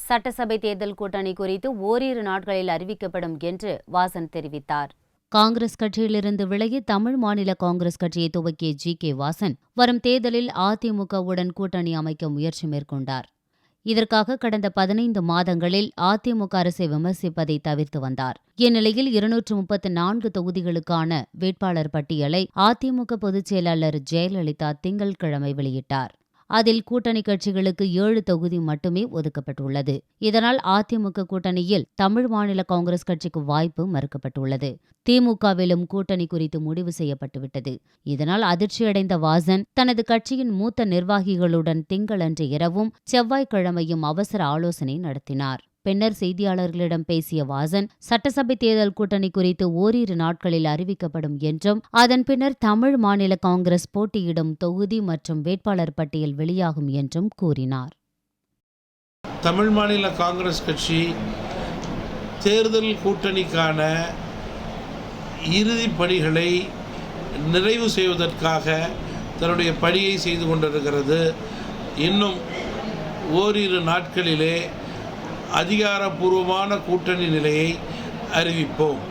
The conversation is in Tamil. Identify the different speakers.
Speaker 1: சட்டசபை தேர்தல் கூட்டணி குறித்து ஓரிரு நாட்களில் அறிவிக்கப்படும் என்று வாசன் தெரிவித்தார். காங்கிரஸ் கட்சியிலிருந்து விலகி தமிழ் மாநில காங்கிரஸ் கட்சியை துவக்கிய ஜி. வாசன் வரும் தேர்தலில் அதிமுகவுடன் கூட்டணி அமைக்க முயற்சி மேற்கொண்டார். இதற்காக கடந்த 15 மாதங்களில் அதிமுக அரசை விமர்சிப்பதை தவிர்த்து வந்தார். இந்நிலையில் 234 தொகுதிகளுக்கான வேட்பாளர் பட்டியலை அதிமுக பொதுச் செயலாளர் ஜெயலலிதா திங்கள்கிழமை வெளியிட்டார். அதில் கூட்டணி கட்சிகளுக்கு 7 தொகுதி மட்டுமே ஒதுக்கப்பட்டுள்ளது. இதனால் அதிமுக கூட்டணியில் தமிழ் மாநில காங்கிரஸ் கட்சிக்கு வாய்ப்பு மறுக்கப்பட்டுள்ளது. திமுகவிலும் கூட்டணி குறித்து முடிவு செய்யப்பட்டுவிட்டது. இதனால் அதிர்ச்சியடைந்த வாசன் தனது கட்சியின் மூத்த நிர்வாகிகளுடன் திங்களன்று இரவும் செவ்வாய்க்கிழமையும் அவசர ஆலோசனை நடத்தினார். பின்னர் செய்தியாளர்களிடம் பேசிய வாசன், சட்டசபை தேர்தல் கூட்டணி குறித்து ஓரிரு நாட்களில் அறிவிக்கப்படும் என்றும் அதன் பின்னர் தமிழ் மாநில காங்கிரஸ் போட்டியிடும் தொகுதி மற்றும் வேட்பாளர் பட்டியல் வெளியாகும் என்றும் கூறினார்.
Speaker 2: தமிழ் மாநில காங்கிரஸ் கட்சி தேர்தல் கூட்டணிக்கான இறுதி பணிகளை நிறைவு செய்வதற்காக தன்னுடைய பணியை செய்து கொண்டிருக்கிறது. இன்னும் ஓரிரு நாட்களிலே அதிகாரப்பூர்வமான கூட்டணி நிலையை அறிவிப்போம்.